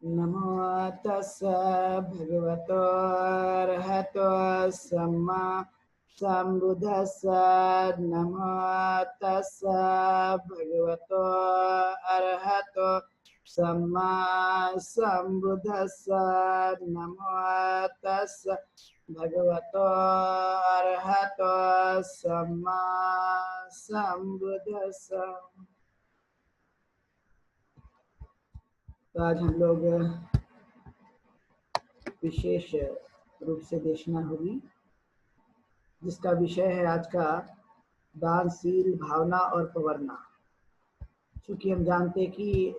नमो तस्स भगवतो अरहतो सम्मा संबुद्धस्स। नमो तस्स भगवतो अरहतो सम्मा संबुद्धस्स। नमो तस्स भगवतो अरहतो सम्मा संबुद्धस्स। तो आज हम लोग विशेष रूप से देखना होगी, जिसका विषय है आज का दानशील भावना और प्रवरना। चूँकि हम जानते हैं कि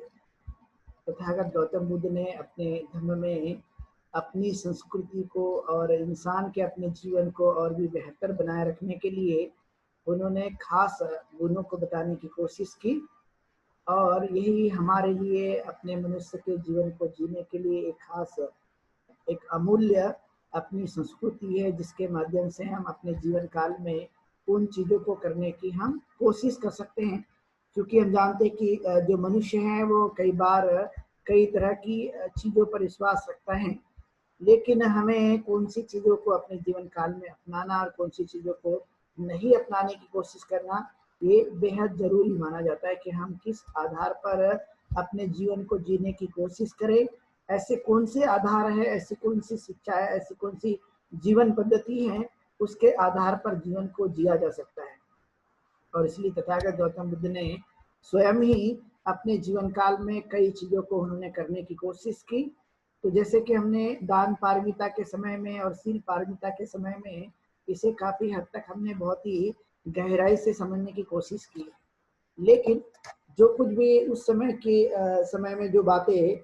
तथागत गौतम बुद्ध ने अपने धर्म में अपनी संस्कृति को और इंसान के अपने जीवन को और भी बेहतर बनाए रखने के लिए उन्होंने खास गुणों को बताने की कोशिश की, और यही हमारे लिए अपने मनुष्य के जीवन को जीने के लिए एक खास एक अमूल्य अपनी संस्कृति है, जिसके माध्यम से हम अपने जीवन काल में उन चीज़ों को करने की हम कोशिश कर सकते हैं। क्योंकि हम जानते हैं कि जो मनुष्य है वो कई बार कई तरह की चीज़ों पर विश्वास रखता है, लेकिन हमें कौन सी चीज़ों को अपने जीवन काल में अपनाना और कौन सी चीज़ों को नहीं अपनाने की कोशिश करना, ये बेहद ज़रूरी माना जाता है कि हम किस आधार पर अपने जीवन को जीने की कोशिश करें। ऐसे कौन से आधार है, ऐसी कौन सी शिक्षा है, ऐसी कौन सी जीवन पद्धति है, उसके आधार पर जीवन को जिया जा सकता है। और इसलिए तथागत गौतम बुद्ध ने स्वयं ही अपने जीवन काल में कई चीज़ों को उन्होंने करने की कोशिश की। तो जैसे कि हमने दान पारमिता के समय में और शील पारमिता के समय में इसे काफ़ी हद तक हमने बहुत ही गहराई से समझने की कोशिश की, लेकिन जो कुछ भी उस समय के समय में जो बातें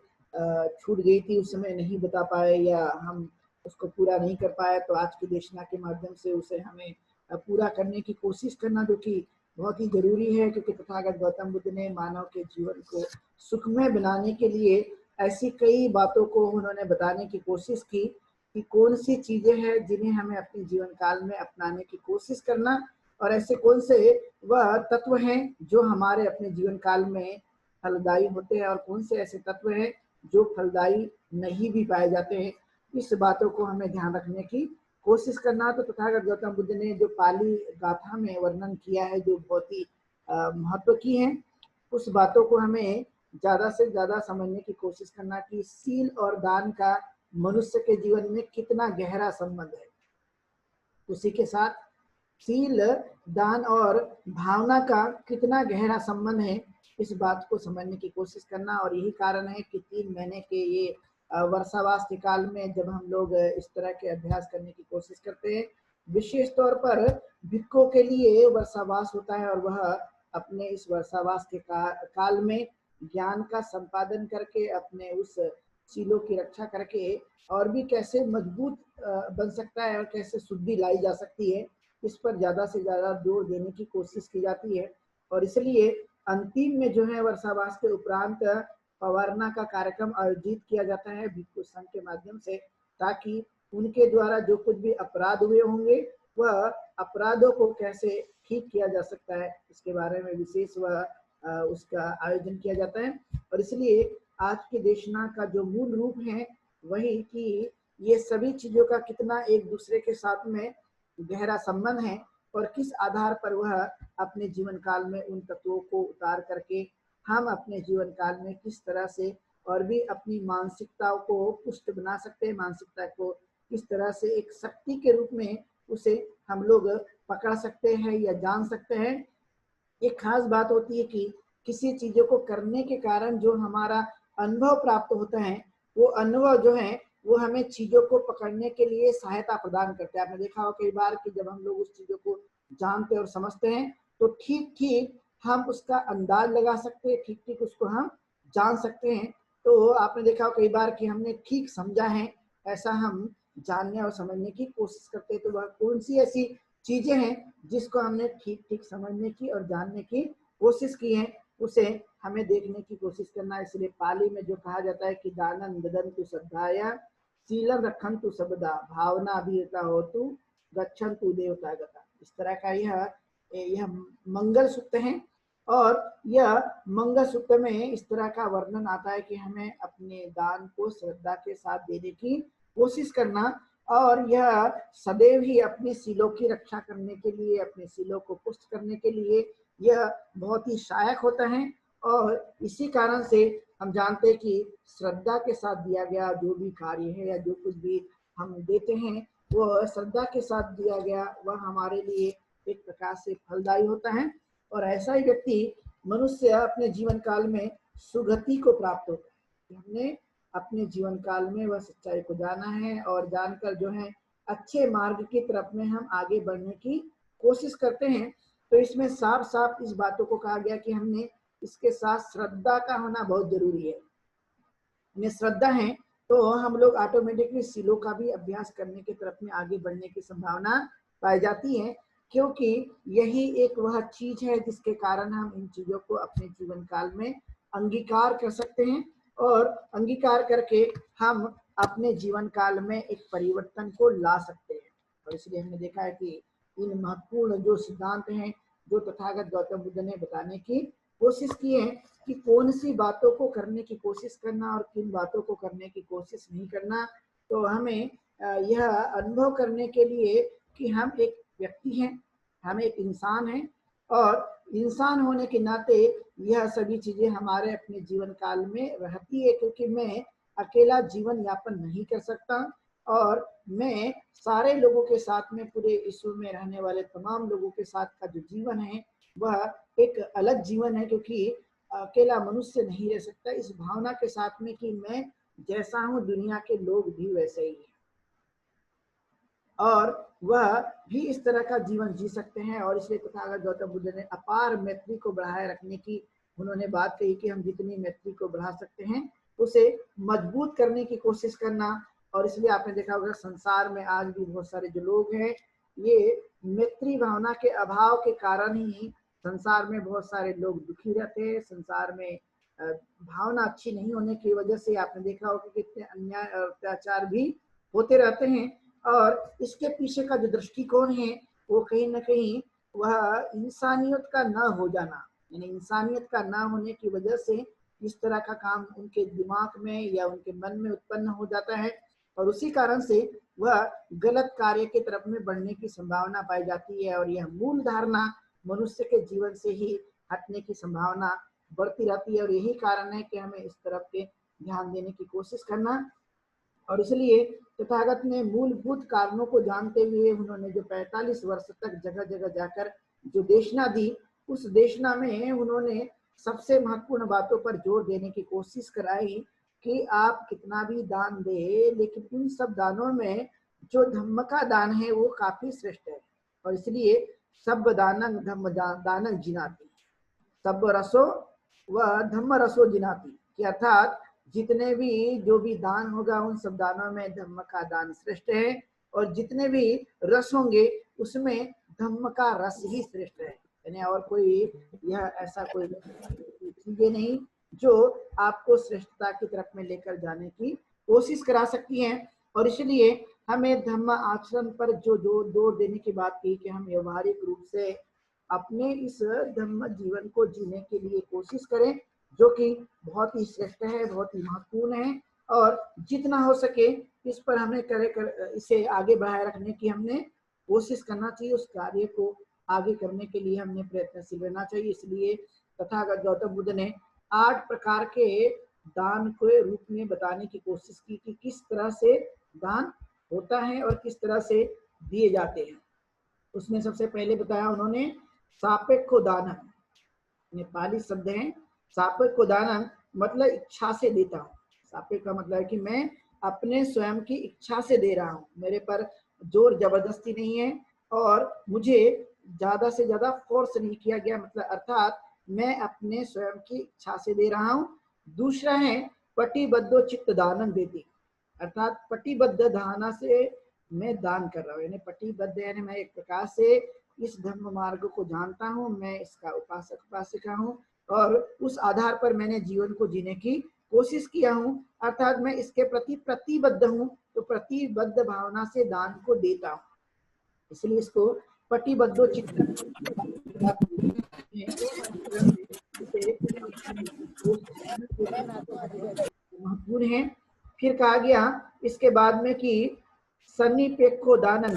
छूट गई थी, उस समय नहीं बता पाए या हम उसको पूरा नहीं कर पाए, तो आज की देशना के माध्यम से उसे हमें पूरा करने की कोशिश करना, जो कि बहुत ही जरूरी है। क्योंकि तथागत गौतम बुद्ध ने मानव के जीवन को सुखमय बनाने के लिए ऐसी कई बातों को उन्होंने बताने की कोशिश की कि कौन सी चीजें हैं जिन्हें हमें अपने जीवन काल में अपनाने की कोशिश करना, और ऐसे कौन से वह तत्व हैं जो हमारे अपने जीवन काल में फलदायी होते हैं, और कौन से ऐसे तत्व हैं जो फलदायी नहीं भी पाए जाते हैं। इस बातों को हमें ध्यान रखने की कोशिश करना। तो तथागत गौतम बुद्ध ने जो पाली गाथा में वर्णन किया है, जो बहुत ही महत्व की है, उस बातों को हमें ज्यादा से ज्यादा समझने की कोशिश करना कि शील और दान का मनुष्य के जीवन में कितना गहरा संबंध है। उसी के साथ शील, दान और भावना का कितना गहरा संबंध है, इस बात को समझने की कोशिश करना। और यही कारण है कि 3 महीने के ये वर्षावास के काल में जब हम लोग इस तरह के अभ्यास करने की कोशिश करते हैं, विशेष तौर पर भिक्षुओं के लिए वर्षावास होता है, और वह अपने इस वर्षावास के काल में ज्ञान का संपादन करके अपने उस शीलों की रक्षा करके और भी कैसे मजबूत बन सकता है और कैसे शुद्धि लाई जा सकती है, इस पर ज्यादा से ज्यादा जोर देने की कोशिश की जाती है। और इसलिए अंतिम में जो है वर्षावास के उपरांत पवारना का कार्यक्रम आयोजित किया जाता है भिक्षु संघ के माध्यम से, ताकि उनके द्वारा जो कुछ भी अपराध हुए होंगे वह अपराधों को कैसे ठीक किया जा सकता है, इसके बारे में विशेष वह उसका आयोजन किया जाता है। और इसलिए आज के देशना का जो मूल रूप है वही कि ये सभी चीजों का कितना एक दूसरे के साथ में गहरा संबंध है, और किस आधार पर वह अपने जीवन काल में उन तत्वों को उतार करके हम अपने जीवन काल में किस तरह से और भी अपनी मानसिकताओं को पुष्ट बना सकते हैं, मानसिकता को किस तरह से एक शक्ति के रूप में उसे हम लोग पकड़ सकते हैं या जान सकते हैं। एक खास बात होती है कि किसी चीजों को करने के कारण जो हमारा अनुभव प्राप्त होता है, वो अनुभव जो है वो हमें चीजों को पकड़ने के लिए सहायता प्रदान करता है। आपने देखा हो कई बार कि जब हम लोग उस चीजों को जानते और समझते हैं तो ठीक ठीक हम उसका अंदाज लगा सकते हैं, ठीक ठीक उसको हम जान सकते हैं। तो आपने देखा हो कई बार कि हमने ठीक समझा है, ऐसा हम जानने और समझने की कोशिश करते हैं। तो वह कौन सी ऐसी चीजें हैं जिसको हमने ठीक ठीक समझने की और जानने की कोशिश की है, उसे हमें देखने की कोशिश करना। इसलिए पाली में जो कहा जाता है कि दानन ददन्तु श्रद्धाया शीलम रखन्तु सबदा भावना अभिता होतु गच्छन्तु देवता गता, इस तरह का यह मंगल सूक्त है। और यह मंगलसूत्र में इस तरह का वर्णन आता है कि हमें अपने दान को श्रद्धा के साथ देने की कोशिश करना, और यह सदैव ही अपने सीलों की रक्षा करने के लिए, अपने सीलों को पुष्ट करने के लिए यह बहुत ही सहायक होता है। और इसी कारण से हम जानते हैं कि श्रद्धा के साथ दिया गया जो भी कार्य है या जो कुछ भी हम देते हैं वो श्रद्धा के साथ दिया गया वह हमारे लिए एक प्रकार से फलदायी होता है। और ऐसा ही व्यक्ति मनुष्य अपने जीवन काल में सुगति को प्राप्त होता है। हमने अपने जीवन काल में वह सच्चाई को जाना है और जानकर जो है अच्छे मार्ग की तरफ में हम आगे बढ़ने की कोशिश करते हैं। तो इसमें साफ साफ इस बातों को कहा गया कि हमने इसके साथ श्रद्धा का होना बहुत जरूरी है। श्रद्धा है तो हम लोग ऑटोमेटिकली सीलों का भी अभ्यास करने की तरफ में आगे बढ़ने की संभावना पाई जाती है, क्योंकि यही एक वह चीज है जिसके कारण हम इन चीजों को अपने जीवन काल में अंगीकार कर सकते हैं, और अंगीकार करके हम अपने जीवन काल में एक परिवर्तन को ला सकते हैं। और इसलिए हमने देखा है कि इन महत्वपूर्ण जो सिद्धांत हैं जो तथागत गौतम बुद्ध ने बताने की कोशिश की है कि कौन सी बातों को करने की कोशिश करना और किन बातों को करने की कोशिश नहीं करना। तो हमें यह अनुभव करने के लिए कि हम एक व्यक्ति हैं, हम एक इंसान हैं, और इंसान होने के नाते यह सभी चीजें हमारे अपने जीवन काल में रहती है, क्योंकि मैं अकेला जीवन यापन नहीं कर सकता और मैं सारे लोगों के साथ में, पूरे विश्व में रहने वाले तमाम लोगों के साथ का जो जीवन है वह एक अलग जीवन है, क्योंकि अकेला मनुष्य नहीं रह सकता इस भावना के साथ में कि मैं जैसा हूँ दुनिया के लोग भी वैसे ही हैं, और वह भी इस तरह का जीवन जी सकते हैं। और इसलिए तथागत गौतम बुद्ध ने अपार मैत्री को बढ़ाए रखने की उन्होंने बात कही कि हम जितनी मैत्री को बढ़ा सकते हैं उसे मजबूत करने की कोशिश करना। और इसलिए आपने देखा होगा संसार में आज भी बहुत सारे जो लोग हैं ये मैत्री भावना के अभाव के कारण ही संसार में बहुत सारे लोग दुखी रहते हैं। संसार में भावना अच्छी नहीं होने की वजह से आपने देखा होगा कि कितने अन्याय और अत्याचार भी होते रहते हैं, और इसके पीछे का जो दृष्टिकोण है वो कहीं ना कहीं वह इंसानियत का न हो जाना, यानी इंसानियत का ना होने की वजह से इस तरह का काम उनके दिमाग में या उनके मन में उत्पन्न हो जाता है, और उसी कारण से वह गलत कार्य की तरफ में बढ़ने की संभावना पाई जाती है। और यह मूल धारणा मनुष्य के जीवन से ही हटने की संभावना बढ़ती रहती है, और यही कारण है कि हमें इस तरफ के ध्यान देने की कोशिश करना। और इसलिए तथागत ने मूलभूत कारणों को जानते हुए उन्होंने जो 45 वर्ष तक जगह जगह जाकर जो देशना दी, उस देशना में उन्होंने सबसे महत्वपूर्ण बातों पर जोर देने की कोशिश कराई कि आप कितना भी दान दे, लेकिन उन सब दानों में जो धम्म का दान है वो काफी श्रेष्ठ है। और इसलिए सब दानंग धम्म दानंग जिनाती, सब रसो व धम्म रसो जिनाती, कि अर्थात जितने भी जो भी दान होगा उन सब दानों में धम्म का दान श्रेष्ठ है, और जितने भी रस होंगे उसमें धम्म का रस ही श्रेष्ठ है। यानी और कोई यह ऐसा कोई चीजें नहीं जो आपको श्रेष्ठता की तरफ में लेकर जाने की कोशिश करा सकती हैं। और इसलिए हमें धम्म आचरण पर जो जोर देने की बात की कि हम व्यवहारिक रूप से अपने इस धम्म जीवन को जीने के लिए कोशिश करें, जो कि बहुत ही श्रेष्ठ है, बहुत ही महत्वपूर्ण है, और जितना हो सके इस पर हमें इसे आगे बढ़ाए रखने की हमने कोशिश करना चाहिए। उस कार्य को आगे करने के लिए हमने प्रयत्नशील रहना चाहिए। इसलिए तथागत गौतम बुद्ध ने 8 प्रकार के दान के रूप में बताने की कोशिश की कि किस तरह से दान होता है और किस तरह से दिए जाते हैं। उसमें सबसे पहले बताया उन्होंने सापेक्ष दान, नेपाली शब्द है सापेक्ष दान, मतलब इच्छा से देता हूँ। सापेक्ष का मतलब है कि मैं अपने स्वयं की इच्छा से दे रहा हूँ, मेरे पर जोर जबरदस्ती नहीं है और मुझे ज्यादा से ज्यादा फोर्स नहीं किया गया, मतलब अर्थात मैं अपने स्वयं की इच्छा से दे रहा हूँ। दूसरा है पटिबद्धो चित्त दानम देती, अर्थात पटिबद्ध धारणा से मैं दान कर रहा हूँ, यानी पटिबद्ध यानी मैं एक प्रकार से इस धर्म मार्ग को जानता हूँ, मैं इसका उपासक उपासिका हूँ और उस आधार पर मैंने जीवन को जीने की कोशिश किया हूँ, अर्थात मैं इसके प्रति प्रतिबद्ध हूँ, तो प्रतिबद्ध भावना से दान को देता हूँ, इसलिए इसको पटिबद्धो चित्त महत्वपूर्ण है। फिर कहा गया इसके बाद में कि सन्निपेक्षो दानं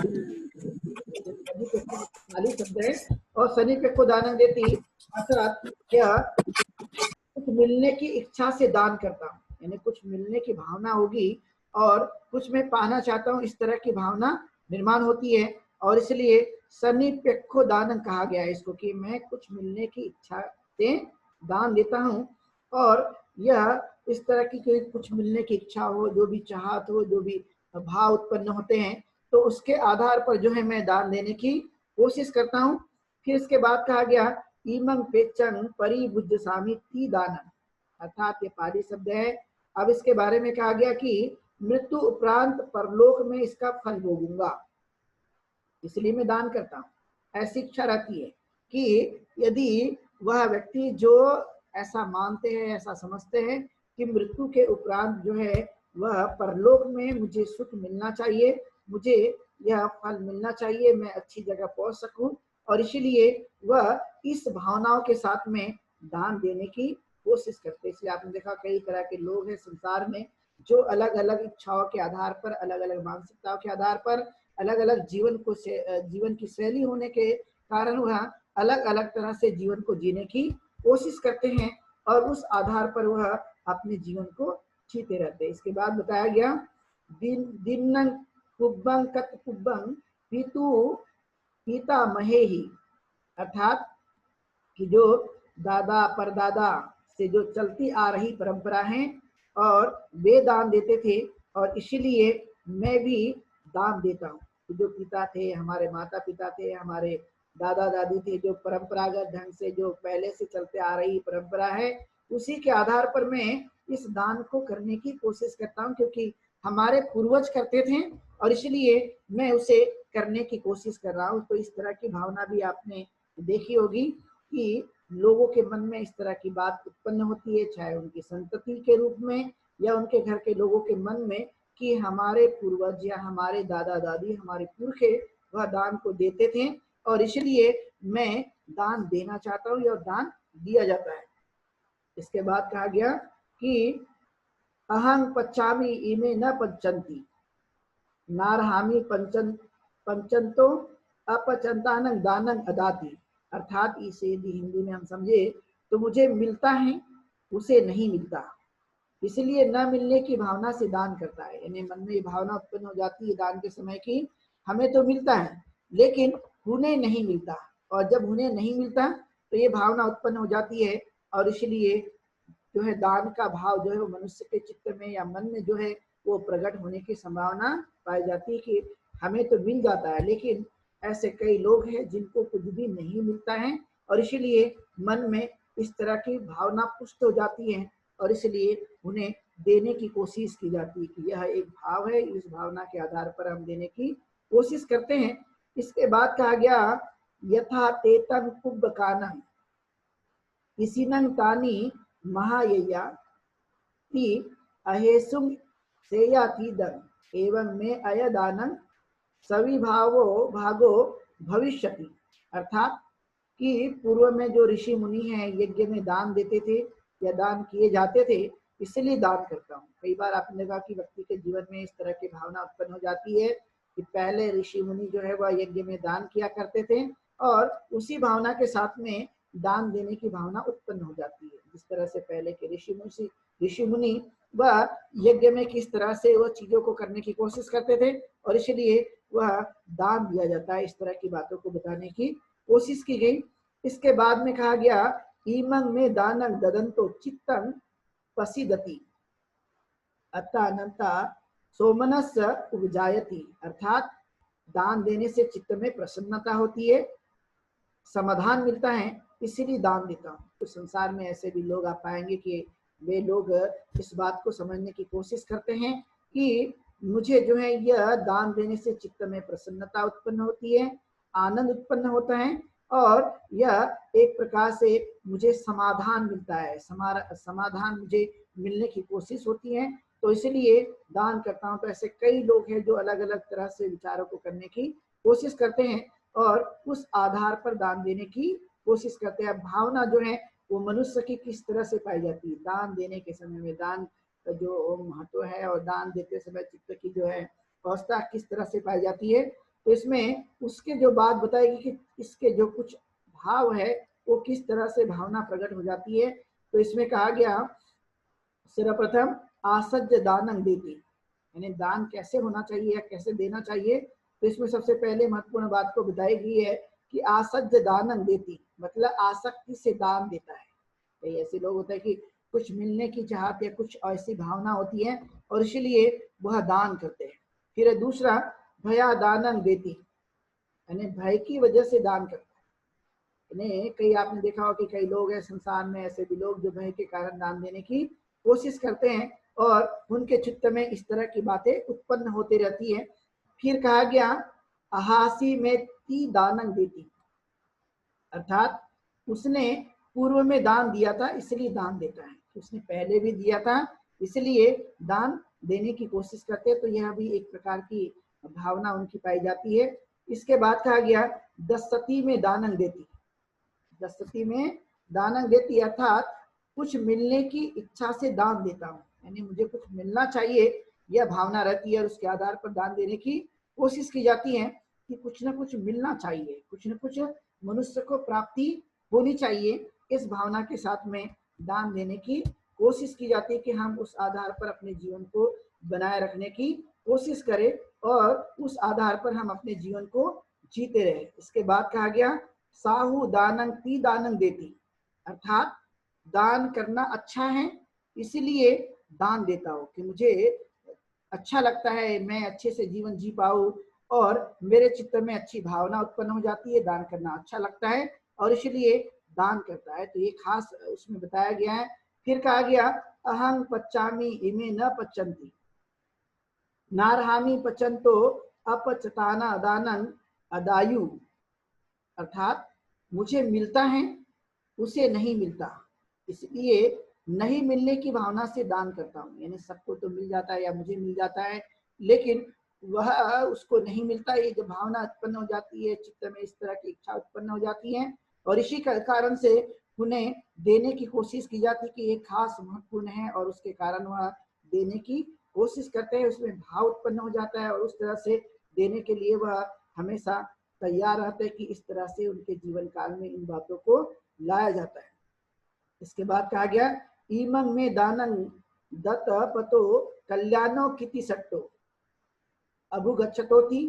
खाली शब्द है और सन्निपेक्षो दानं देती अर्थात यह कुछ मिलने की इच्छा से दान करता हूँ, यानी कुछ मिलने की भावना होगी और कुछ मैं पाना चाहता हूँ, इस तरह की भावना निर्माण होती है और इसलिए सन्निपेक्षो दानं कहा गया है इसको कि मैं कुछ मिलने की इच्छा से दान देता हूँ। और यह इस तरह की कोई कुछ मिलने की इच्छा हो, जो भी चाहत हो, जो भी भाव उत्पन्न होते हैं, तो उसके आधार पर जो है मैं दान देने की कोशिश करता हूँ। फिर इसके बाद कहा गया इमं पेचंग परिबुद्धसामी ती दानम, अर्थात ये पाली शब्द है। अब इसके बारे में कहा गया कि मृत्यु उपरांत परलोक में इसका फल भोगूंगा, इसलिए मैं दान करता हूँ। ऐसी इच्छा रहती है कि यदि वह व्यक्ति जो ऐसा मानते हैं, ऐसा समझते हैं कि मृत्यु के उपरांत जो है वह परलोक में मुझे सुख मिलना चाहिए, मुझे यह फल मिलना चाहिए, मैं अच्छी जगह पहुंच सकूं, और इसीलिए वह इस भावनाओं के साथ में दान देने की कोशिश करते हैं। इसलिए आपने देखा कई तरह के लोग हैं संसार में जो अलग अलग इच्छाओं के आधार पर, अलग अलग मानसिकताओं के आधार पर, अलग अलग जीवन की शैली होने के कारण वह अलग अलग तरह से जीवन को जीने की कोशिश करते हैं और उस आधार पर वह अपने जीवन को जीते रहते हैं। इसके बाद बताया गया दिन्नं कुब्बं कत कुब्बं पितु पिता महेहि, अर्थात कि जो दादा परदादा से जो चलती आ रही परंपरा है और वे दान देते थे और इसीलिए मैं भी दान देता हूँ। तो जो पिता थे, हमारे माता पिता थे, हमारे दादा दादी थे, जो परंपरागत ढंग से जो पहले से चलते आ रही परंपरा है, उसी के आधार पर मैं इस दान को करने की कोशिश करता हूँ, क्योंकि हमारे पूर्वज करते थे और इसलिए मैं उसे करने की कोशिश कर रहा हूँ। तो इस तरह की भावना भी आपने देखी होगी कि लोगों के मन में इस तरह की बात उत्पन्न होती है, चाहे उनकी संतति के रूप में या उनके घर के लोगों के मन में, कि हमारे पूर्वज या हमारे दादा दादी, हमारे पुरखे वह दान को देते थे और इसलिए मैं दान देना चाहता हूँ और दान दिया जाता है। इसके बाद कहा गया कि अहं पच्चामि इमे न पच्चन्ति नारहामि पंचंतो अपचंतानं दानं अदाति, अर्थात इसे यदि हिंदी में हम समझे तो मुझे मिलता है, उसे नहीं मिलता, इसलिए न मिलने की भावना से दान करता है। यानी मन में ये भावना उत्पन्न हो जाती है दान के समय की हमें तो मिलता है लेकिन उन्हें नहीं मिलता, और जब उन्हें नहीं मिलता तो ये भावना उत्पन्न हो जाती है और इसलिए जो है दान का भाव जो है वो मनुष्य के चित्त में या मन में जो है वो प्रकट होने की संभावना पाई जाती है कि हमें तो मिल जाता है, लेकिन ऐसे कई लोग हैं जिनको कुछ भी नहीं मिलता है और इसीलिए मन में इस तरह की भावना पुष्ट हो जाती है और इसलिए उन्हें देने की कोशिश की जाती है कि यह एक भाव है, इस भावना के आधार पर हम देने की कोशिश करते हैं। इसके बाद कहा गया यथा तेतन कुब्बकानं किसिनं तानि महायया ति अहेसुम सेयातीदं एवं में अयदानं सविभावो भागो भविष्यति, अर्थात कि पूर्व में जो ऋषि मुनि हैं यज्ञ में दान देते थे या दान किए जाते थे, इसलिए दान करता हूँ। कई बार आपने देखा कि व्यक्ति के जीवन में इस तरह की भावना उत्पन्न हो जाती है कि पहले ऋषि मुनि जो है वह यज्ञ में दान किया करते थे और उसी भावना के साथ में दान देने की भावना उत्पन्न हो जाती है। जिस तरह से पहले के ऋषि मुनि वह यज्ञ में किस तरह से वह चीजों को करने की कोशिश करते थे और इसलिए वह दान दिया जाता है, इस तरह की बातों को बताने की कोशिश की गई। इसके बाद में कहा गया ईमं में दानं ददंतो चित्तं पसीदति अत्तानंता सोमनस उपजायति, अर्थात दान देने से चित्त में प्रसन्नता होती है, समाधान मिलता है, इसीलिए दान देता हूँ। तो संसार में ऐसे भी लोग आप पाएंगे कि वे लोग इस बात को समझने की कोशिश करते हैं कि मुझे जो है यह दान देने से चित्त में प्रसन्नता उत्पन्न होती है, आनंद उत्पन्न होता है और यह एक प्रकार से मुझे समाधान मिलता है, समाधान मुझे मिलने की कोशिश होती है, तो इसलिए दान करता हूँ। तो ऐसे कई लोग हैं जो अलग अलग तरह से विचारों को करने की कोशिश करते हैं और उस आधार पर दान देने की कोशिश करते हैं। भावना जो है वो मनुष्य की किस तरह से पाई जाती है, दान देने के समय में दान का जो महत्व है और दान देते समय चित्त की जो है अवस्था किस तरह से पाई जाती है, तो इसमें उसके जो बात बताएगी कि इसके जो कुछ भाव है वो किस तरह से भावना प्रकट हो जाती है। तो इसमें कहा गया सर्वप्रथम आसज्ज दानं देती, यानी दान कैसे होना चाहिए या कैसे देना चाहिए। तो इसमें सबसे पहले महत्वपूर्ण बात को बताई गई है कि आसज्ज दानं देती, मतलब आसक्ति से दान देता है। कई ऐसे लोग होते हैं कि कुछ मिलने की चाहत या कुछ ऐसी भावना होती है और इसलिए वह दान करते हैं। फिर दूसरा भया दानं देती, यानी भय की वजह से दान करता है। यानी कई आपने देखा हो कि कई लोग हैं संसार में ऐसे भी लोग जो भय के कारण दान देने की कोशिश करते हैं और उनके चित्त में इस तरह की बातें उत्पन्न होती रहती है। फिर कहा गया अहासी में ती दानं देती, अर्थात उसने पूर्व में दान दिया था इसलिए दान देता है, उसने पहले भी दिया था इसलिए दान देने की कोशिश करते हैं। तो यह भी एक प्रकार की भावना उनकी पाई जाती है। इसके बाद कहा गया दस्सती में दानं देती, दस्सती में दानं देती अर्थात कुछ मिलने की इच्छा से दान देता हूँ, यानी मुझे कुछ मिलना चाहिए यह भावना रहती है और उसके आधार पर दान देने की कोशिश की जाती है कि कुछ ना कुछ मिलना चाहिए, कुछ ना कुछ मनुष्य को प्राप्ति होनी चाहिए। इस भावना के साथ में दान देने की कोशिश की जाती है कि हम उस आधार पर अपने जीवन को बनाए रखने की कोशिश करें और उस आधार पर हम अपने जीवन को जीते रहे। इसके बाद कहा गया साहू दानं ती दानं देती, अर्थात दान करना अच्छा है इसलिए दान देता हूँ कि मुझे अच्छा लगता है, मैं अच्छे से जीवन जी पाऊँ और मेरे चित्त में अच्छी भावना उत्पन्न हो जाती है, दान करना अच्छा लगता है और इसलिए दान करता है। तो ये खास उसमें बताया गया है। फिर कहा गया अहं पच्चामि इमे न पच्चन्ति नारहामि पचंतो अपचताना दानं अदायु, अर्थात मुझे मिलता है उसे नहीं मिलता इसलिए नहीं मिलने की भावना से दान करता हूँ। यानी सबको तो मिल जाता है या मुझे मिल जाता है लेकिन वह उसको नहीं मिलता, ये जो भावना उत्पन्न हो जाती है चित्त में, इस तरह की इच्छा उत्पन्न हो जाती है और इसी कारण से उन्हें देने की कोशिश की जाती है कि ये खास महत्वपूर्ण है और उसके कारण वह देने की कोशिश करते हैं, उसमें भाव उत्पन्न हो जाता है और उस तरह से देने के लिए वह हमेशा तैयार रहते हैं कि इस तरह से उनके जीवन काल में इन बातों को लाया जाता है। इसके बाद कहा गया ईमं में दानं दत्त पतो कल्याणो किति सट्टो अभुगच्छतोति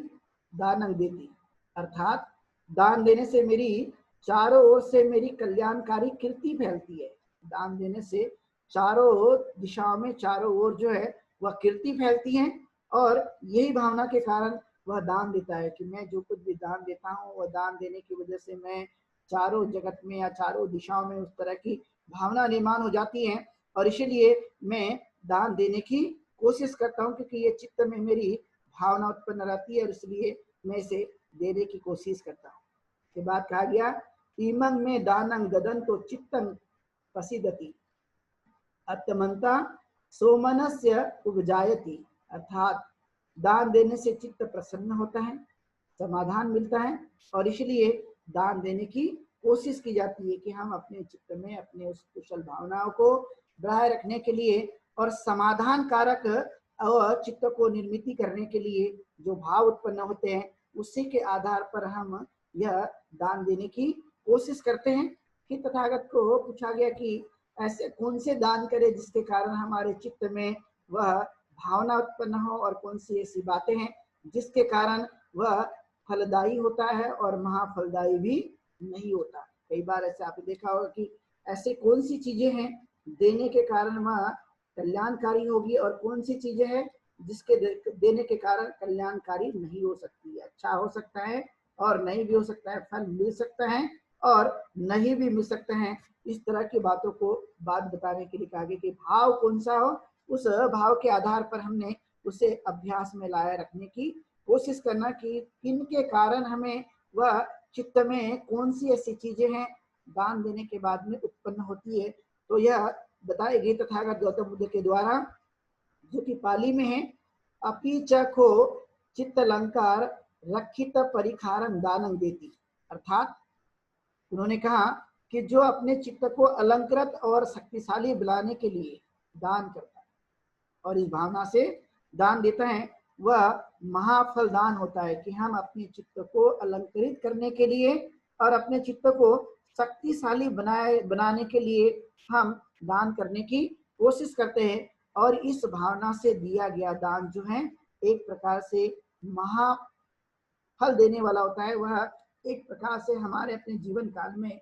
दानं देती, अर्थात दान देने से मेरी चारों ओर से मेरी कल्याणकारी कीर्ति फैलती है। दान देने से चारों दिशाओं में चारों ओर जो है वह कीर्ति फैलती है और यही भावना के कारण वह दान देता है कि मैं जो कुछ भी दान देता हूँ वह दान देने की वजह से मैं चारों जगत में या चारों दिशाओं में उस तरह की भावना निर्माण हो जाती है और इसीलिए मैं दान देने की कोशिश करता हूँ क्योंकि ये चित्त में मेरी भावना उत्पन्न रहती है और इसलिए मैं इसे देने की कोशिश करता हूँ। के बाद कहा गया ईमं में दानं ददन्तो चित्तं प्रसीदति अत्यमंता सोमनस्य उपजायति, अर्थात दान देने से चित्त प्रसन्न होता है, समाधान मिलता है और इसलिए दान देने की कोशिश की जाती है कि हम अपने चित्त में अपने उस कुशल भावनाओं को बढ़ाए रखने के लिए और समाधान कारक और चित्त को निर्मित करने के लिए जो भाव उत्पन्न होते हैं उसी के आधार पर हम यह दान देने की कोशिश करते हैं। कि तथागत को पूछा गया कि ऐसे कौन से दान करें जिसके कारण हमारे चित्त में वह भावना उत्पन्न हो और कौन सी ऐसी बातें हैं जिसके कारण वह फलदायी होता है और महाफलदायी भी नहीं होता। कई बार ऐसे आपने देखा होगा कि ऐसे कौन सी चीजें हैं देने के कारण वह कल्याणकारी होगी और कौन सी चीजें हैं जिसके देने के कारण कल्याणकारी नहीं हो सकती है, अच्छा हो सकता है और नहीं भी हो सकता है, फल मिल सकता है और नहीं भी मिल सकते हैं। इस तरह की बातों को बात बताने के लिए कहा गया कि भाव कौन सा हो उस भाव के आधार पर हमने उसे अभ्यास में लाए रखने की कोशिश करना कि किनके कारण हमें वह चित्त में कौन सी ऐसी चीजें हैं दान देने के बाद में उत्पन्न होती है। तो यह बताई गई तथागत गौतम बुद्ध के द्वारा जो कि पाली में है अपि च को चित्त अलंकार रक्षित परिखारं दानं देती, अर्थात उन्होंने कहा कि जो अपने चित्त को अलंकृत और शक्तिशाली बनाने के लिए दान करता है और इस भावना से दान देता है, वह महाफल दान होता है कि हम अपने चित्त को अलंकृत करने के लिए और अपने चित्त को शक्तिशाली बनाने के लिए हम दान करने की कोशिश करते हैं। और इस भावना से दिया गया दान जो है एक प्रकार से महाफल देने वाला होता है। वह एक प्रकार से हमारे अपने जीवन काल में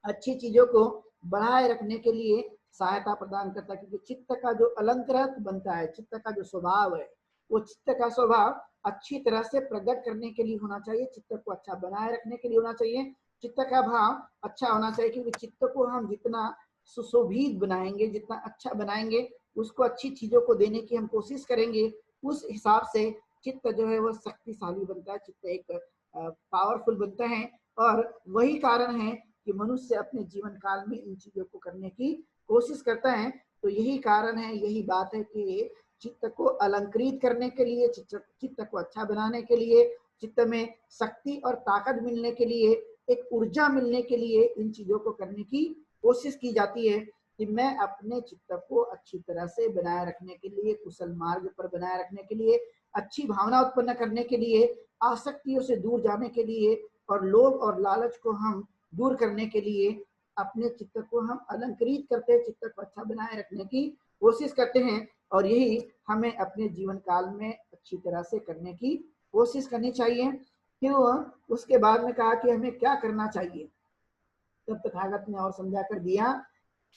अच्छी चीजों को बढ़ाए रखने के लिए सहायता प्रदान करता है, क्योंकि चित्त का जो अलंकृत बनता है, चित्त का जो स्वभाव है, वो चित्त का स्वभाव अच्छी तरह से प्रकट करने के लिए होना चाहिए, चित्त को अच्छा बनाए रखने के लिए होना चाहिए, चित्त का भाव अच्छा होना चाहिए। क्योंकि चित्त को हम जितना सुशोभित बनाएंगे, जितना अच्छा बनाएंगे, उसको अच्छी चीजों को देने की हम कोशिश करेंगे, उस हिसाब से चित्त जो है वो शक्तिशाली बनता है, चित्त एक पावरफुल बनता है। और वही कारण है कि मनुष्य अपने जीवन काल में इन चीजों को करने की कोशिश करता है। तो यही कारण है, यही बात है कि चित्त को अलंकृत करने के लिए, चित्त को अच्छा बनाने के लिए, चित्त में शक्ति और ताकत मिलने के लिए, एक ऊर्जा मिलने के लिए इन चीजों को करने की कोशिश की जाती है कि मैं अपने चित्त को अच्छी तरह से बनाए रखने के लिए, कुशल मार्ग पर बनाए रखने के लिए, अच्छी भावना उत्पन्न करने के लिए, आसक्तियों से दूर जाने के लिए और लोभ और लालच को हम दूर करने के लिए अपने चित्त को हम अलंकृत करते हैं, चित्त को अच्छा बनाए रखने की कोशिश करते हैं। और यही हमें अपने जीवन काल में अच्छी तरह से करने की कोशिश करनी चाहिए। क्यों? उसके बाद में कहा कि हमें क्या करना चाहिए। तब तथागत ने और समझा कर दिया,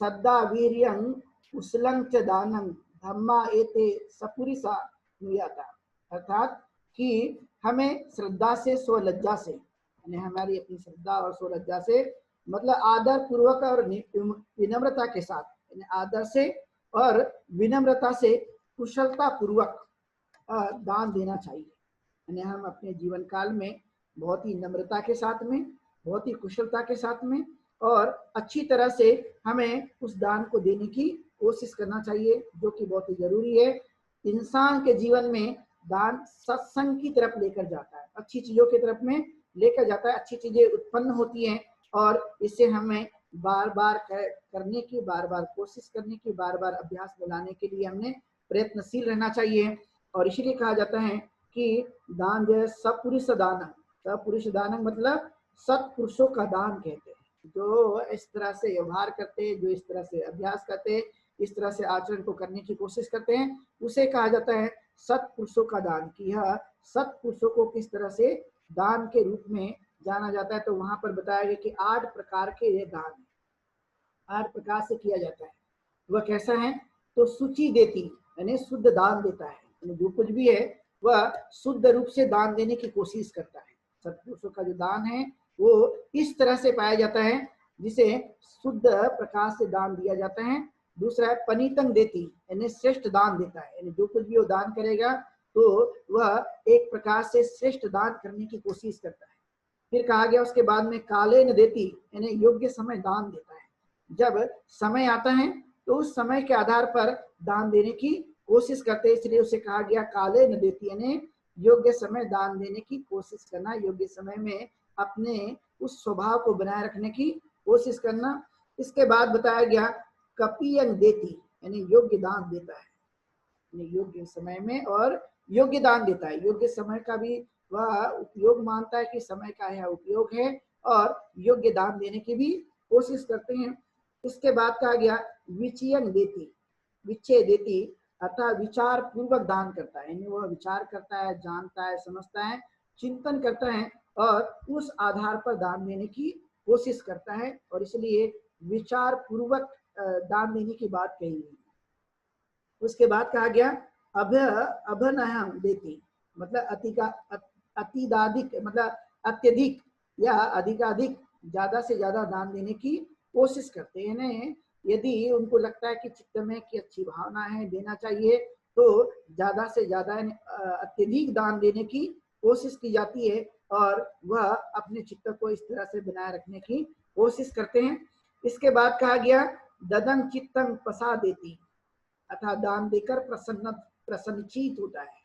श्रद्धा वीर्यं कुशलं च दानं धम्मा एते सपुरिसा नुयाता। अर्थात कि हमें श्रद्धा से, स्वलज्जा से, यानी हमारी अपनी श्रद्धा और स्वलज्जा से, मतलब आदर पूर्वक और विनम्रता के साथ, यानी आदर से और विनम्रता से कुशलता पूर्वक दान देना चाहिए। यानी हम अपने जीवन काल में बहुत ही नम्रता के साथ में, बहुत ही कुशलता के साथ में और अच्छी तरह से हमें उस दान को देने की कोशिश करना चाहिए, जो कि बहुत ही जरूरी है। इंसान के जीवन में दान सत्संग की तरफ लेकर जाता है, अच्छी चीजों की तरफ में लेकर जाता है, अच्छी चीजें उत्पन्न होती हैं और इससे हमें बार बार करने की, बार बार कोशिश करने की, बार बार अभ्यास में लाने के लिए हमने प्रयत्नशील रहना चाहिए। और इसीलिए कहा जाता है कि दान जो है सपुरुष दान, सपुरुष दान मतलब सत्पुरुषों का दान कहते हैं। जो इस तरह से व्यवहार करते हैं, जो इस तरह से अभ्यास करते हैं, इस तरह से आचरण को करने की कोशिश करते हैं, उसे कहा जाता है सत्पुरुषों का दान। कि यह सत्पुरुषों को किस तरह से दान के रूप में जाना जाता है। तो वहां पर बताया गया कि 8 प्रकार के ये दान, 8 प्रकार से किया जाता है। वह कैसा है? तो शुचि देती, यानी शुद्ध दान देता है, यानी जो कुछ भी है वह शुद्ध रूप से दान देने की कोशिश करता है। सत्पुरुषों का जो दान है वो इस तरह से पाया जाता है जिसे शुद्ध प्रकार से दान दिया जाता है। दूसरा है पनीतंग देती, यानी श्रेष्ठ दान देता है, यानी जो कुछ भी वो दान करेगा तो वह एक प्रकार से श्रेष्ठ दान करने की कोशिश करता है। फिर कहा गया उसके बाद में काले न देती, यानी योग्य समय दान देता है। जब समय आता है तो उस समय के आधार पर दान देने की कोशिश करते हैं, इसलिए उसे कहा गया काले न देती, यानी योग्य समय दान देने की कोशिश करना, योग्य समय में अपने उस स्वभाव को बनाए रखने की कोशिश करना। इसके बाद बताया गया कपियन देती, यानी योग्य दान देता है, यानी योग्य समय में और योग्य दान देता है। योग्य समय का भी वह उपयोग मानता है कि समय का यह उपयोग है, और योग्य दान देने की भी कोशिश करते हैं। इसके बाद कहा गया विचयन देती, विचय देती, अर्थात विचार पूर्वक दान करता है, यानी वह विचार करता है, जानता है, समझता है, चिंतन करता है और उस आधार पर दान देने की कोशिश करता है, और इसलिए विचार पूर्वक दान देने की बात कही है। उसके बाद कहा गया अभनयम देती, मतलब अतिदाधिक, मतलब अत्यधिक या अधिकाधिक, ज्यादा से ज्यादा दान देने की कोशिश करते हैं। यदि उनको लगता है कि चित्त में की अच्छी भावना है, देना चाहिए, तो ज्यादा से ज्यादा अत्यधिक दान देने की कोशिश की जाती है और वह अपने चित्त को इस तरह से बनाए रखने की कोशिश करते हैं। इसके बाद कहा गया ददन चित्तम पसा देती, अर्थात दान देकर प्रसन्नचित होता है।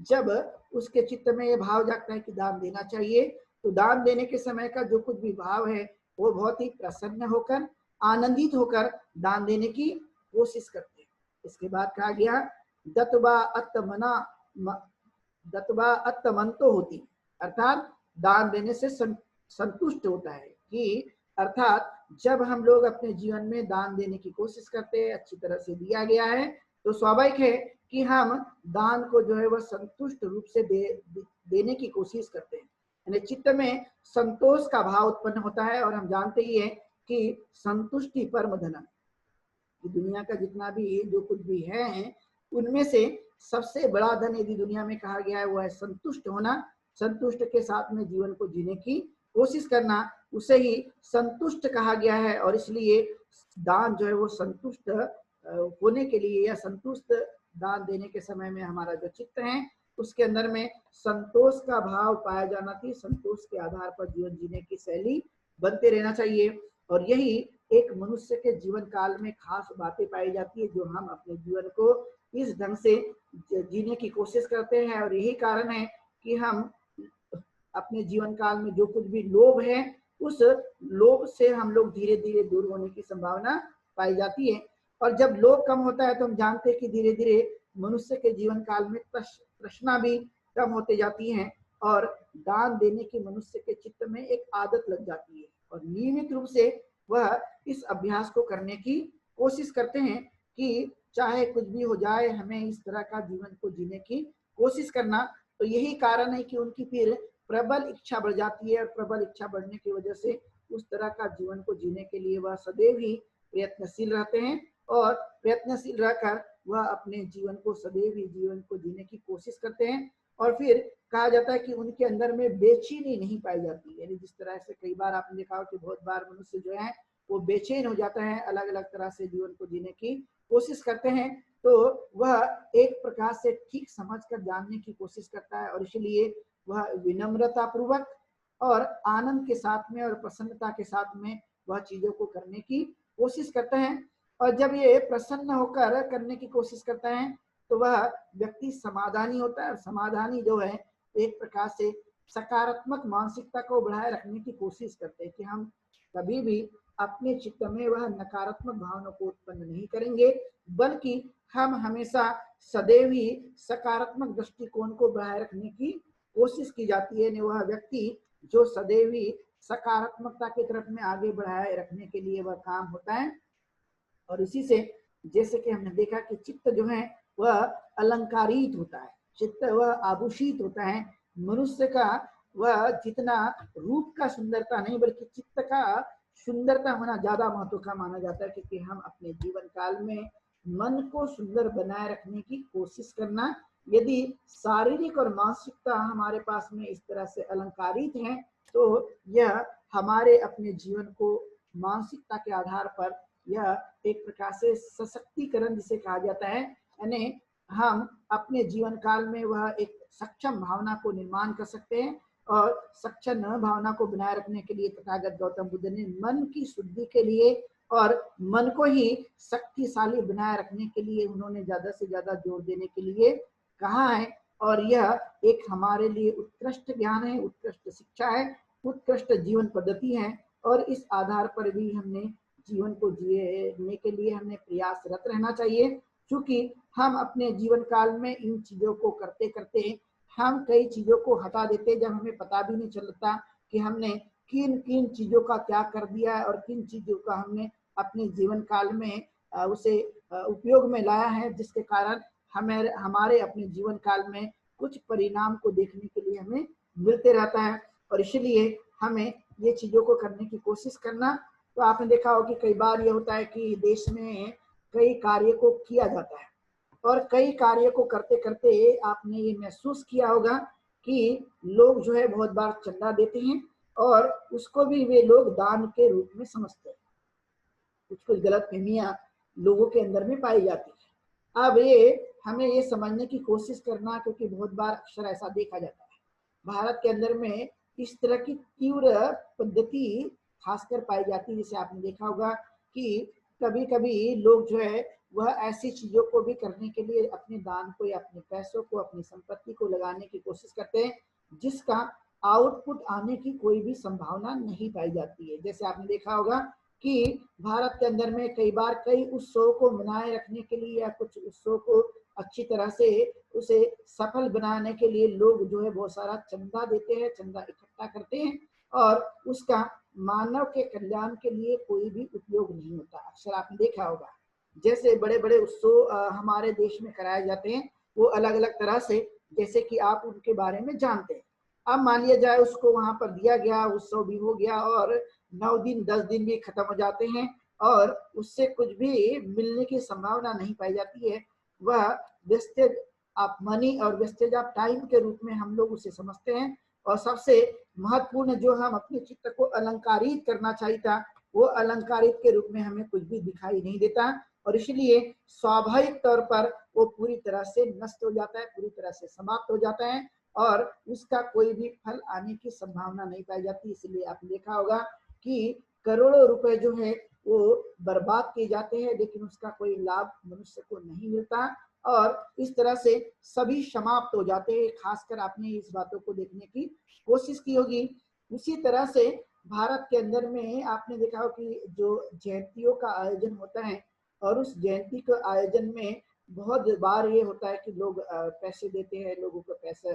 जब उसके चित्त में ये भाव जागता है कि दान देना चाहिए, तो दान देने के समय का जो कुछ भी भाव है वो बहुत ही प्रसन्न होकर, आनंदित होकर दान देने की कोशिश करते हैं। इसके बाद कहा गया दत्वा अत्तमना दत्वा अत्तमंतो होती, अर्थात दान देने से संतुष्ट होता है कि अर्थात जब हम लोग अपने जीवन में दान देने की कोशिश करते हैं, अच्छी तरह से दिया गया है, तो स्वाभाविक है कि हम दान को जो है वह संतुष्ट रूप से देने की कोशिश करते हैं, यानी चित्त में संतोष का भाव उत्पन्न होता है। और हम जानते ही हैं कि संतुष्टि परम धन, दुनिया का जितना भी जो कुछ भी है उनमें से सबसे बड़ा धन यदि दुनिया में कहा गया है वो है संतुष्ट होना, संतुष्ट के साथ में जीवन को जीने की कोशिश करना, उसे ही संतुष्ट कहा गया है। और इसलिए दान जो है वो संतुष्ट होने के लिए या संतुष्ट दान देने के समय में हमारा जो चित्त है उसके अंदर में संतोष का भाव पाया जाना चाहिए, संतोष के आधार पर जीवन जीने की शैली बनते रहना चाहिए। और यही एक मनुष्य के जीवन काल में खास बातें पाई जाती है जो हम अपने जीवन को इस ढंग से जीने की कोशिश करते हैं। और यही कारण है कि हम अपने जीवन काल में जो कुछ भी लोभ है उस लोभ से हम लोग धीरे धीरे दूर होने की संभावना पाई जाती है। और जब लोभ कम होता है तो हम जानते हैं कि धीरे धीरे मनुष्य के जीवन काल में तृष्णा भी कम होते जाती है और दान देने की मनुष्य के चित्त में एक आदत लग जाती है और नियमित रूप से वह इस अभ्यास को करने की कोशिश करते हैं कि चाहे कुछ भी हो जाए हमें इस तरह का जीवन को जीने की कोशिश करना। तो यही कारण है कि उनकी फिर प्रबल इच्छा बढ़ जाती है और प्रबल इच्छा बढ़ने की वजह से उस तरह का जीवन को जीने के लिए वह सदैव ही प्रयत्नशील रहते हैं और प्रयत्नशील रहकर वह अपने जीवन को सदैव ही जीवन को जीने की कोशिश करते हैं। और फिर कहा जाता है कि उनके अंदर में बेचैनी नहीं पाई जाती, यानी जिस तरह से कई बार आपने देखा हो कि बहुत बार मनुष्य जो है वो बेचैन हो जाता है, अलग अलग तरह से जीवन को जीने की कोशिश करते हैं, तो वह एक प्रकार से ठीक समझकर जानने की कोशिश करता है और इसलिए वह विनम्रता पूर्वक और आनंद के साथ में और प्रसन्नता के साथ में वह चीजों को करने की कोशिश करते हैं। और जब ये प्रसन्न होकर करने की कोशिश करता है तो वह व्यक्ति समाधानी होता है। और समाधानी जो है एक प्रकार से सकारात्मक मानसिकता को बढ़ाए रखने की कोशिश करते हैं कि हम कभी भी अपने चित्त में वह नकारात्मक भावनाओं को उत्पन्न नहीं करेंगे, बल्कि हम हमेशा सदैव ही सकारात्मक दृष्टिकोण को बढ़ाए रखने की कोशिश की जाती है। वह व्यक्ति जो सदैव ही सकारात्मकता की तरफ में आगे बढ़ाए रखने के लिए वह काम होता है। और इसी से जैसे कि हमने देखा कि चित्त जो है वह अलंकारित होता है, चित्त वह आभूषित होता है। मनुष्य का वह जितना रूप का सुंदरता नहीं बल्कि चित्त का सुंदरता होना ज्यादा महत्व का माना जाता है, क्योंकि हम अपने जीवन काल में मन को सुंदर बनाए रखने की कोशिश करना, यदि शारीरिक और मानसिकता हमारे पास में इस तरह से अलंकारित है तो यह हमारे अपने जीवन को मानसिकता के आधार पर यह एक प्रकार से सशक्तिकरण जिसे कहा जाता है, यानी हम अपने जीवन काल में वह एक सक्षम भावना को निर्माण कर सकते हैं। और सक्षम भावना को बनाए रखने के लिए तथागत गौतम बुद्ध ने मन की शुद्धि के लिए और मन को ही शक्तिशाली बनाए रखने के लिए उन्होंने ज्यादा से ज्यादा जोर देने के लिए कहा है। और यह एक हमारे लिए उत्कृष्ट ज्ञान है, उत्कृष्ट शिक्षा है, उत्कृष्ट जीवन पद्धति है। और इस आधार पर भी हमने जीवन को जीने के लिए हमें प्रयासरत रहना चाहिए, क्योंकि हम अपने जीवन काल में इन चीजों को करते करते हम कई चीजों को हटा देते जब हमें पता भी नहीं चलता कि हमने किन किन चीजों का त्याग कर दिया है और किन चीजों का हमने अपने जीवन काल में उसे उपयोग में लाया है, जिसके कारण हमें हमारे अपने जीवन काल में कुछ परिणाम को देखने के लिए हमें मिलते रहता है। और इसलिए हमें ये चीजों को करने की कोशिश करना। तो आपने देखा हो कि कई बार ये होता है कि देश में कई कार्य को किया जाता है और कई कार्य को करते करते आपने ये महसूस किया होगा कि लोग जो है बहुत बार चंदा देते हैं और उसको भी वे लोग दान के रूप में समझते हैं। कुछ कुछ गलतफहमियां लोगों के अंदर में पाई जाती है। अब ये हमें ये समझने की कोशिश करना, क्योंकि बहुत बार अक्सर ऐसा देखा जाता है भारत के अंदर में इस तरह की तीव्र पद्धति खासकर पाई जाती है। जैसे आपने देखा होगा कि कभी कभी लोग जो है वह ऐसी चीजों को भी करने के लिए अपने दान को या अपने पैसों को अपनी संपत्ति को लगाने की कोशिश करते हैं जिसका आउटपुट आने की कोई भी संभावना नहीं पाई जाती है। जैसे आपने देखा होगा कि भारत के अंदर में कई बार कई उत्सव को मनाए रखने के लिए या कुछ उत्सव को अच्छी तरह से उसे सफल बनाने के लिए लोग जो है बहुत सारा चंदा देते हैं, चंदा इकट्ठा करते हैं और उसका मानव के कल्याण के लिए कोई भी उपयोग नहीं होता। अक्सर आपने देखा होगा जैसे बड़े बड़े उत्सव हमारे देश में कराए जाते हैं वो अलग अलग तरह से, जैसे कि आप उनके बारे में जानते हैं। अब मान लिया जाए उसको वहां पर दिया गया, उत्सव भी हो गया और 9 दिन 10 दिन भी खत्म हो जाते हैं और उससे कुछ भी मिलने की संभावना नहीं पाई जाती है। वह वेस्टेज ऑफ मनी और वेस्टेज ऑफ टाइम के रूप में हम लोग उसे समझते हैं। और सबसे महत्वपूर्ण जो हम अपने चित्त को अलंकारित करना चाहिए था वो अलंकारित के रूप में हमें कुछ भी दिखाई नहीं देता और इसलिए स्वाभाविक तौर पर वो पूरी तरह से नष्ट हो जाता है, पूरी तरह से समाप्त हो जाता है और उसका कोई भी फल आने की संभावना नहीं पाई जाती। इसलिए आपने देखा होगा कि करोड़ों रुपए जो है वो बर्बाद किए जाते हैं लेकिन उसका कोई लाभ मनुष्य को नहीं मिलता और इस तरह से सभी समाप्त हो जाते हैं। खासकर आपने इस बातों को देखने की कोशिश की होगी। उसी तरह से भारत के अंदर में आपने देखा हो कि जो जयंतियों का आयोजन होता है और उस जयंती के आयोजन में बहुत बार ये होता है कि लोग पैसे देते हैं, लोगों को पैसा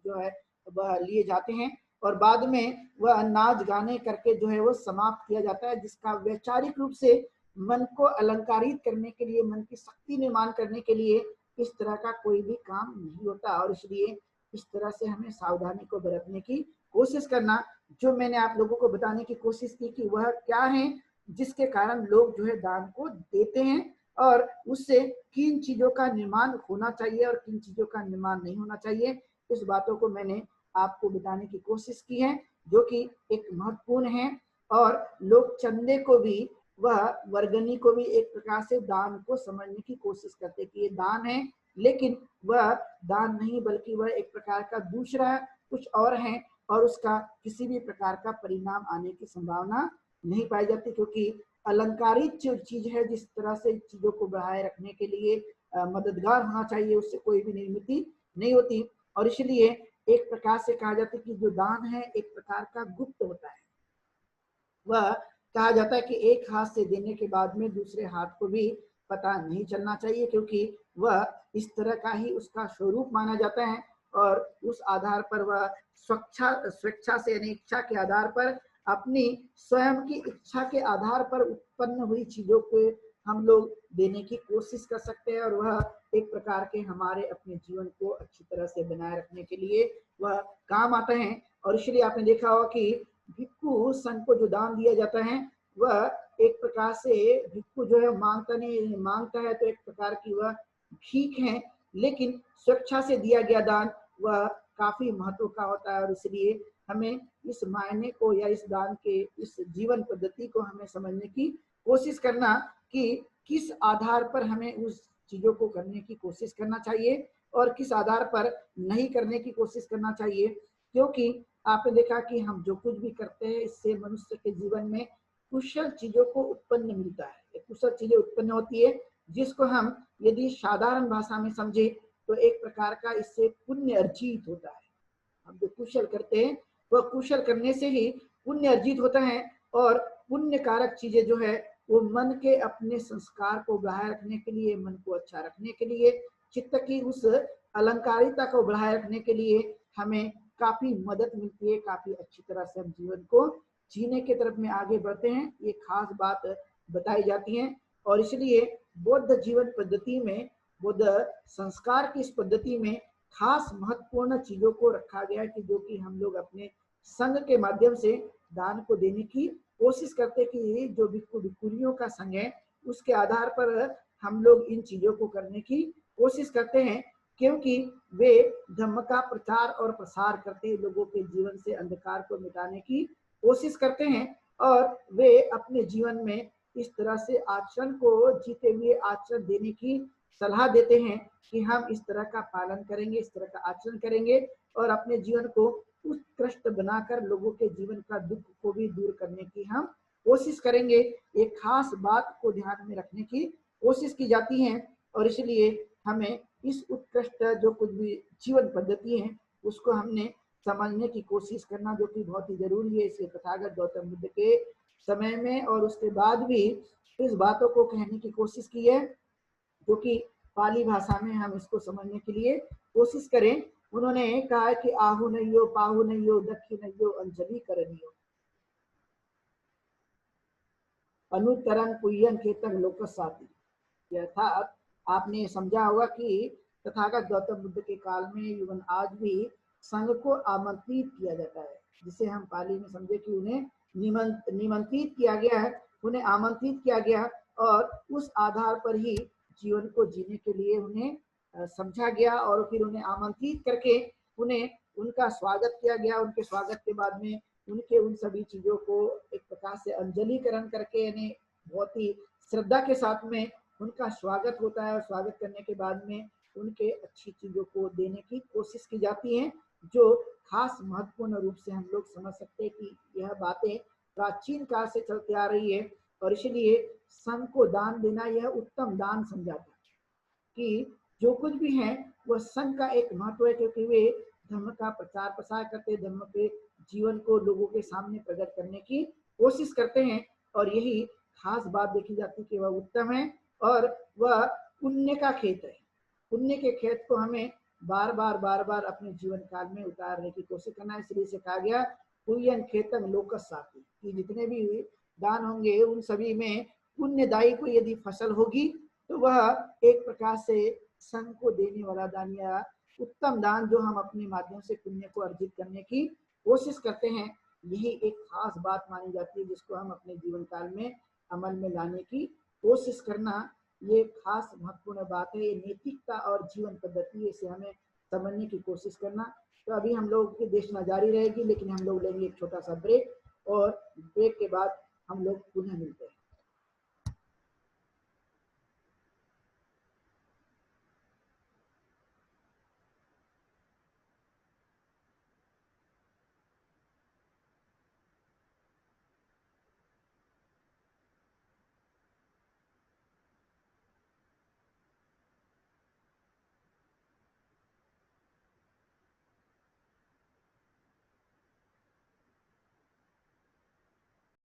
जो है वह लिए जाते हैं और बाद में वह नाच गाने करके जो है वो समाप्त किया जाता है, जिसका वैचारिक रूप से मन को अलंकारित करने के लिए, मन की शक्ति निर्माण करने के लिए इस तरह का कोई भी काम नहीं होता। और इसलिए इस तरह से हमें सावधानी को बरतने की कोशिश करना, जो मैंने आप लोगों को बताने की कोशिश की कि वह क्या है जिसके कारण लोग जो है दान को देते हैं और उससे किन चीजों का निर्माण होना चाहिए और किन चीजों का निर्माण नहीं होना चाहिए, इस बातों को मैंने आपको बताने की कोशिश की है जो कि एक महत्वपूर्ण है। और लोग चंदे को भी, वह वर्गनी को भी एक प्रकार से दान को समझने की कोशिश करते कि ये दान है, लेकिन वह दान नहीं बल्कि वह एक प्रकार का दूसरा कुछ और है और उसका किसी भी प्रकार का परिणाम आने की संभावना नहीं पाई जाती, क्योंकि अलंकारित जो चीज है जिस तरह से चीजों को बढ़ाए रखने के लिए मददगार होना चाहिए उससे कोई भी निर्मिति नहीं होती। और इसलिए एक प्रकार से कहा जाता है कि जो दान है एक प्रकार का गुप्त होता है। वह कहा जाता है कि एक हाथ से देने के बाद में दूसरे हाथ को भी पता नहीं चलना चाहिए, क्योंकि वह इस तरह का ही उसका स्वरूप माना जाता है और उस आधार पर वह स्वेच्छा से यानी इच्छा के आधार पर, अपनी स्वयं की इच्छा के आधार पर उत्पन्न हुई चीजों को हम लोग देने की कोशिश कर सकते हैं और वह एक प्रकार के हमारे अपने जीवन को अच्छी तरह से बनाए रखने के लिए वह काम आते हैं। और इसलिए आपने देखा होगा कि भिक्खु संघ को जो दान दिया जाता है वह एक प्रकार से, भिक्खु जो है मांगता है तो एक प्रकार की वह भीख है, लेकिन स्वेच्छा से दिया गया दान वह काफी महत्व का होता है। और इसलिए हमें इस मायने को या इस दान के इस जीवन पद्धति को हमें समझने की कोशिश करना कि किस आधार पर हमें उस चीजों को करने की कोशिश करना चाहिए और किस आधार पर नहीं करने की कोशिश करना चाहिए। क्योंकि आपने देखा कि हम जो कुछ भी करते हैं इससे मनुष्य के जीवन में कुशल चीजों को उत्पन्न मिलता है, कुशल चीजें उत्पन्न होती है जिसको हम यदि साधारण भाषा में समझे तो एक प्रकार का इससे पुण्य अर्जित होता है। हम जो कुशल करते हैं वह कुशल करने से ही पुण्य अर्जित होता है और पुण्य कारक चीजें जो है वो मन के अपने संस्कार को बढ़ाए रखने के लिए, मन को अच्छा रखने के लिए, चित्त की उस अलंकारिता को बढ़ाए रखने के लिए हमें काफी मदद मिलती है। काफी अच्छी तरह से हम जीवन को जीने के तरफ में आगे बढ़ते हैं, ये खास बात बताई जाती है। और इसलिए बौद्ध जीवन पद्धति में, बौद्ध संस्कार की इस पद्धति में खास महत्वपूर्ण चीजों को रखा गया है कि जो कि हम लोग अपने संघ के माध्यम से दान को देने की कोशिश करते कि जो भिक्खु भिक्खुनियों का संघ है उसके आधार पर हम लोग इन चीजों को करने की कोशिश करते हैं, क्योंकि वे धर्म का प्रचार और प्रसार करते लोगों के जीवन से अंधकार को मिटाने की कोशिश करते हैं और वे अपने जीवन में इस तरह से आचरण को जीते हुए आचरण देने की सलाह देते हैं कि हम इस तरह का पालन करेंगे, इस तरह का आचरण करेंगे और अपने जीवन को उत्कृष्ट बनाकर लोगों के जीवन का दुख को भी दूर करने की हम कोशिश करेंगे। एक खास बात को ध्यान में रखने की कोशिश की जाती है और इसलिए हमें इस उत्कृष्ट जो कुछ भी जीवन पद्धति है उसको हमने समझने की कोशिश करना, जो कि बहुत ही जरूरी है। इसलिए तथागत गौतम बुद्ध के समय में और उसके बाद भी इस बातों को कहने की कोशिश की है, जो कि पाली भाषा में हम इसको समझने के लिए कोशिश करें। उन्होंने कहा कि आहु नहियो, पाहु नहियो, दक्षी नहियो, अंजलि करनियो, अनुतरंग पुयन केतन लोकसाती। अर्थात आपने समझा होगा कि तथागत गौतम बुद्ध के काल में इवन आज भी संघ को आमंत्रित किया जाता है, जिसे हम पाली में समझे कि उन्हें निमंत्रित किया गया है, उन्हें आमंत्रित किया गया और उस आधार पर ही जीवन को जीने के लिए उन्हें समझा गया और फिर उन्हें आमंत्रित करके उन्हें उनका स्वागत किया गया। उनके स्वागत के बाद में उनके उन सभी चीजों को एक प्रकार से अंजलिकरण करके, यानी बहुत ही श्रद्धा के साथ में उनका स्वागत होता है। और स्वागत करने के बाद में उनके अच्छी चीजों को देने की कोशिश की जाती है, जो खास महत्वपूर्ण रूप से हम लोग समझ सकते हैं कि यह बातें प्राचीन काल से चलते आ रही है। और इसलिए संघ को दान देना यह उत्तम दान समझा था कि जो कुछ भी है वह संघ का एक महत्व है, क्योंकि वे धर्म का प्रचार प्रसार करते, धर्म के जीवन को लोगों के सामने प्रकट करने की कोशिश करते हैं। और यही खास बात देखी जाती है कि वह उत्तम है और वह पुण्य का खेत है। पुण्य के खेत को हमें बार बार अपने जीवन काल में उतारने की कोशिश करना। इसलिए से कहा गया पुण्यन खेतन लोकसाती, कि जितने भी दान होंगे उन सभी में पुण्यदायी को यदि फसल होगी तो वह एक प्रकार से संघ को देने वाला दान या उत्तम दान, जो हम अपने माध्यम से पुण्य को अर्जित करने की कोशिश करते हैं, यही एक खास बात मानी जाती है, जिसको हम अपने जीवन काल में अमल में लाने की कोशिश करना, ये खास महत्वपूर्ण बात है। ये नैतिकता और जीवन पद्धति, इसे हमें समझने की कोशिश करना। तो अभी हम लोग की देशना जारी रहेगी, लेकिन हम लोग लेंगे एक छोटा सा ब्रेक और ब्रेक के बाद हम लोग पुनः मिलते हैं।